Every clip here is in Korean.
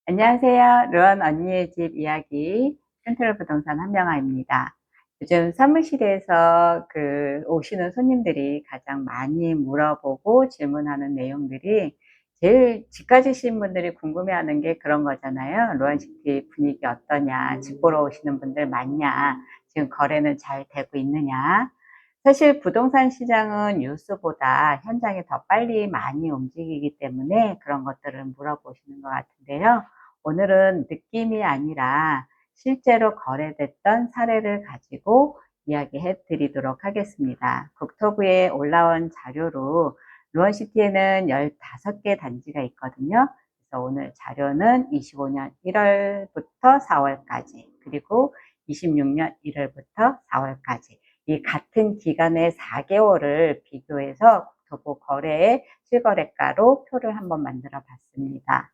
안녕하세요. 루안 언니의 집 이야기 센트럴 부동산 한명아입니다. 요즘 사무실에서 오시는 손님들이 가장 많이 물어보고 질문하는 내용들이 제일 집 가지신 분들이 궁금해하는 게 그런 거잖아요. 루안시티 분위기 어떠냐, 집 보러 오시는 분들 많냐, 지금 거래는 잘 되고 있느냐. 사실 부동산 시장은 뉴스보다 현장이 더 빨리 많이 움직이기 때문에 그런 것들을 물어보시는 것 같은데요. 오늘은 느낌이 아니라 실제로 거래됐던 사례를 가지고 이야기해 드리도록 하겠습니다. 국토부에 올라온 자료로 루원시티에는 15개 단지가 있거든요. 그래서 오늘 자료는 25년 1월부터 4월까지, 그리고 26년 1월부터 4월까지 이 같은 기간의 4개월을 비교해서 국토부 거래의 실거래가로 표를 한번 만들어 봤습니다.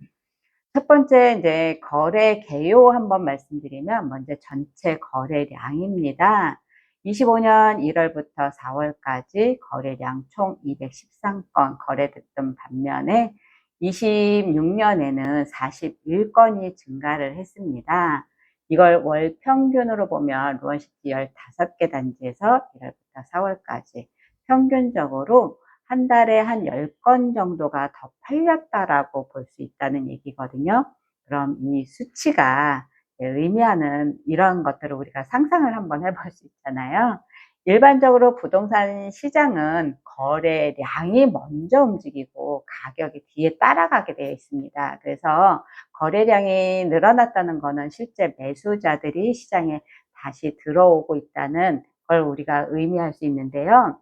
첫 번째 이제 거래 개요 한번 말씀드리면 먼저 전체 거래량입니다. 25년 1월부터 4월까지 거래량 총 213건 거래됐던 반면에 26년에는 41건이 증가를 했습니다. 이걸 월 평균으로 보면 루원시티 15개 단지에서 1월부터 4월까지 평균적으로 한 달에 한 10건 정도가 더 팔렸다라고 볼 수 있다는 얘기거든요. 그럼 이 수치가 의미하는 이런 것들을 우리가 상상을 한번 해볼 수 있잖아요. 일반적으로 부동산 시장은 거래량이 먼저 움직이고 가격이 뒤에 따라가게 되어 있습니다. 그래서 거래량이 늘어났다는 것은 실제 매수자들이 시장에 다시 들어오고 있다는 걸 우리가 의미할 수 있는데요.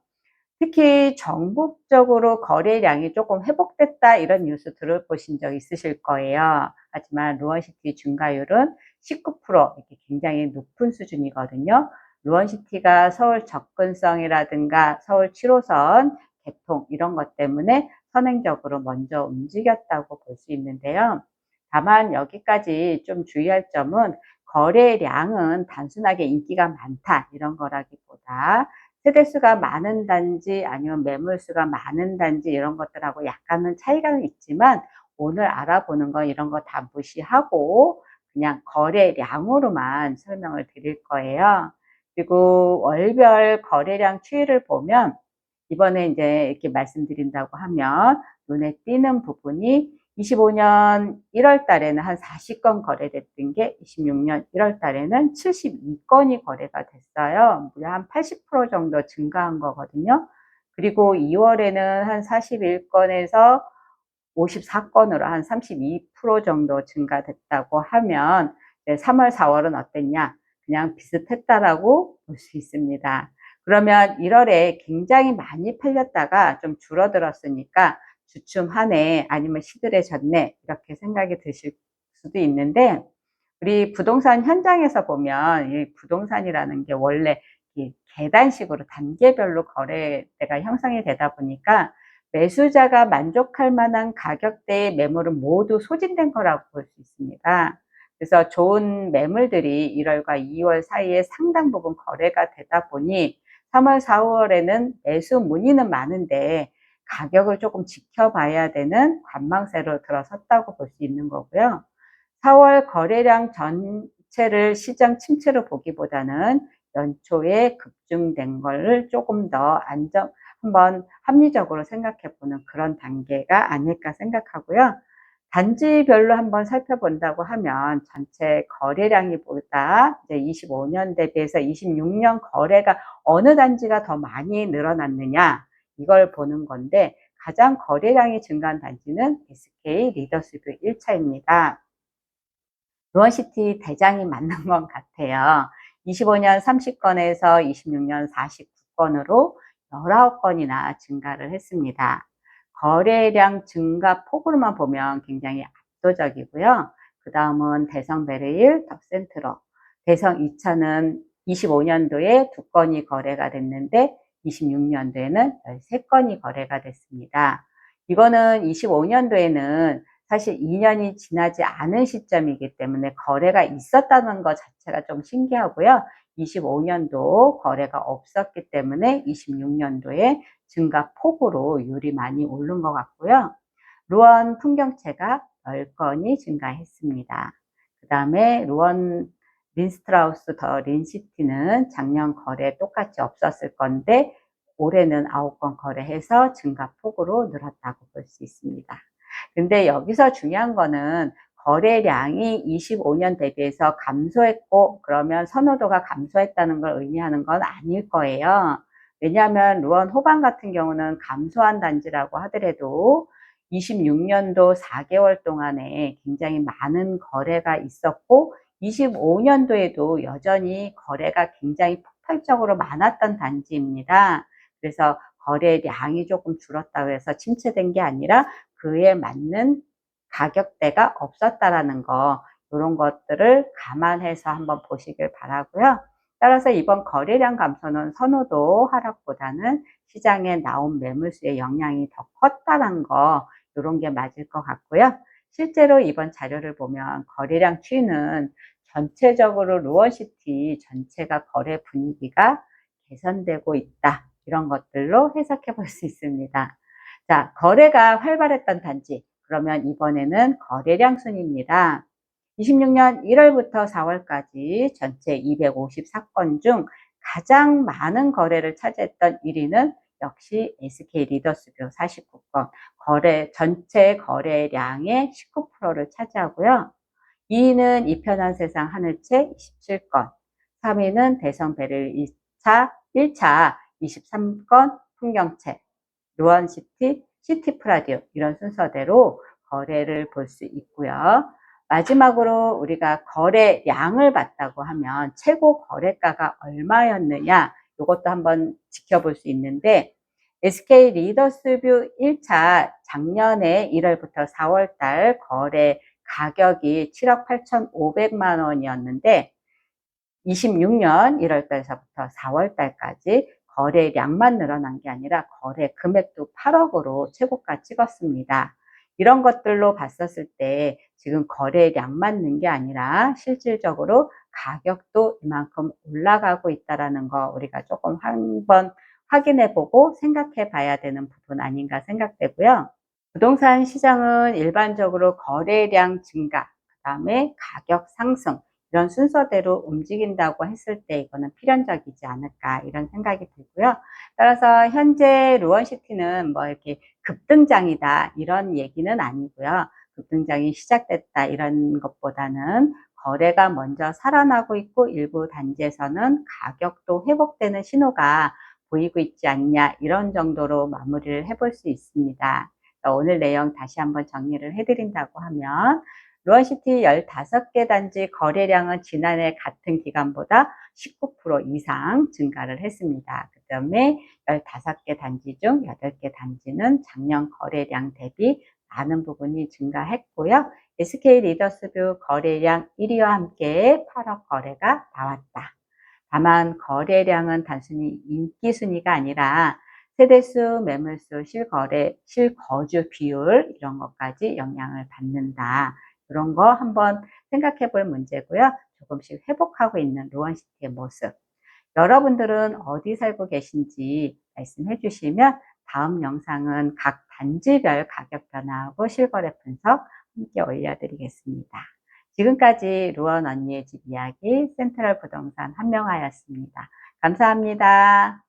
특히 전국적으로 거래량이 조금 회복됐다 이런 뉴스 들어보신 적 있으실 거예요. 하지만 루원시티 증가율은 19%, 이렇게 굉장히 높은 수준이거든요. 루원시티가 서울 접근성이라든가 서울 7호선 개통 이런 것 때문에 선행적으로 먼저 움직였다고 볼 수 있는데요. 다만 여기까지 좀 주의할 점은 거래량은 단순하게 인기가 많다 이런 거라기보다 세대수가 많은 단지 아니면 매물수가 많은 단지 이런 것들하고 약간은 차이가 있지만 오늘 알아보는 건 이런 거 다 무시하고 그냥 거래량으로만 설명을 드릴 거예요. 그리고 월별 거래량 추이를 보면 이번에 이제 이렇게 말씀드린다고 하면 눈에 띄는 부분이 25년 1월 달에는 한 40건 거래됐던 게 26년 1월 달에는 72건이 거래가 됐어요. 무려 한 80% 정도 증가한 거거든요. 그리고 2월에는 한 41건에서 54건으로 한 32% 정도 증가됐다고 하면 3월, 4월은 어땠냐? 그냥 비슷했다라고 볼 수 있습니다. 그러면 1월에 굉장히 많이 팔렸다가 좀 줄어들었으니까 주춤하네 아니면 시들해졌네 이렇게 생각이 드실 수도 있는데 우리 부동산 현장에서 보면 이 부동산이라는 게 원래 이 계단식으로 단계별로 거래대가 형성이 되다 보니까 매수자가 만족할 만한 가격대의 매물은 모두 소진된 거라고 볼 수 있습니다. 그래서 좋은 매물들이 1월과 2월 사이에 상당 부분 거래가 되다 보니 3월, 4월에는 매수 문의는 많은데 가격을 조금 지켜봐야 되는 관망세로 들어섰다고 볼 수 있는 거고요. 4월 거래량 전체를 시장 침체로 보기보다는 연초에 급증된 거를 조금 더 한번 합리적으로 생각해 보는 그런 단계가 아닐까 생각하고요. 단지별로 한번 살펴본다고 하면 전체 거래량이 보다 이제 25년 대비해서 26년 거래가 어느 단지가 더 많이 늘어났느냐 이걸 보는 건데 가장 거래량이 증가한 단지는 SK 리더스뷰 1차입니다. 루원시티 대장이 맞는 것 같아요. 25년 30건에서 26년 49건으로 19건이나 증가를 했습니다. 거래량 증가 폭으로만 보면 굉장히 압도적이고요. 그 다음은 대성 베르일, 덕센트로. 대성 2차는 25년도에 2건이 거래가 됐는데 26년도에는 13건이 거래가 됐습니다. 이거는 25년도에는 사실 2년이 지나지 않은 시점이기 때문에 거래가 있었다는 것 자체가 좀 신기하고요. 25년도 거래가 없었기 때문에 26년도에 증가폭으로 율이 많이 오른 것 같고요. 루원 풍경채가 10건이 증가했습니다. 그 다음에 루원 린스트라우스 더 린시티는 작년 거래 똑같이 없었을 건데 올해는 9건 거래해서 증가폭으로 늘었다고 볼 수 있습니다. 근데 여기서 중요한 거는 거래량이 25년 대비해서 감소했고 그러면 선호도가 감소했다는 걸 의미하는 건 아닐 거예요. 왜냐하면 루원 호반 같은 경우는 감소한 단지라고 하더라도 26년도 4개월 동안에 굉장히 많은 거래가 있었고 25년도에도 여전히 거래가 굉장히 폭발적으로 많았던 단지입니다. 그래서 거래량이 조금 줄었다고 해서 침체된 게 아니라 그에 맞는 가격대가 없었다라는 거, 이런 것들을 감안해서 한번 보시길 바라고요. 따라서 이번 거래량 감소는 선호도 하락보다는 시장에 나온 매물수의 영향이 더 컸다는 거, 이런 게 맞을 것 같고요. 실제로 이번 자료를 보면 거래량 추이는 전체적으로 루원시티 전체가 거래 분위기가 개선되고 있다, 이런 것들로 해석해 볼 수 있습니다. 자, 거래가 활발했던 단지, 그러면 이번에는 거래량 순입니다. 26년 1월부터 4월까지 전체 254건 중 가장 많은 거래를 차지했던 1위는 역시 SK 리더스뷰 49건, 전체 거래량의 19%를 차지하고요. 2위는 이편한 세상 하늘채 27건, 3위는 대성 베릴 1차 23건, 풍경채, 루원시티, 시티프라디오, 이런 순서대로 거래를 볼 수 있고요. 마지막으로 우리가 거래량을 봤다고 하면 최고 거래가가 얼마였느냐, 이것도 한번 지켜볼 수 있는데 SK 리더스뷰 1차 작년에 1월부터 4월달 거래 가격이 7억 8,500만 원이었는데 26년 1월달서부터 4월달까지 거래량만 늘어난 게 아니라 거래 금액도 8억으로 최고가 찍었습니다. 이런 것들로 봤었을 때 지금 거래량만 는 게 아니라 실질적으로 가격도 이만큼 올라가고 있다는 거 우리가 조금 한번 확인해 보고 생각해 봐야 되는 부분 아닌가 생각되고요. 부동산 시장은 일반적으로 거래량 증가, 그 다음에 가격 상승, 이런 순서대로 움직인다고 했을 때 이거는 필연적이지 않을까, 이런 생각이 들고요. 따라서 현재 루원시티는 뭐 이렇게 급등장이다, 이런 얘기는 아니고요. 급등장이 시작됐다, 이런 것보다는 거래가 먼저 살아나고 있고 일부 단지에서는 가격도 회복되는 신호가 보이고 있지 않냐, 이런 정도로 마무리를 해볼 수 있습니다. 오늘 내용 다시 한번 정리를 해드린다고 하면 루원시티 15개 단지 거래량은 지난해 같은 기간보다 19% 이상 증가를 했습니다. 그 다음에 15개 단지 중 8개 단지는 작년 거래량 대비 많은 부분이 증가했고요. SK 리더스뷰 거래량 1위와 함께 8억 거래가 나왔다. 다만 거래량은 단순히 인기 순위가 아니라 세대수, 매물수, 실거주 비율, 이런 것까지 영향을 받는다. 이런 거 한번 생각해 볼 문제고요. 조금씩 회복하고 있는 루원시티의 모습. 여러분들은 어디 살고 계신지 말씀해 주시면 다음 영상은 각 단지별 가격 변화하고 실거래 분석 함께 올려드리겠습니다. 지금까지 루원 언니의 집 이야기 센트럴 부동산 한명화였습니다. 감사합니다.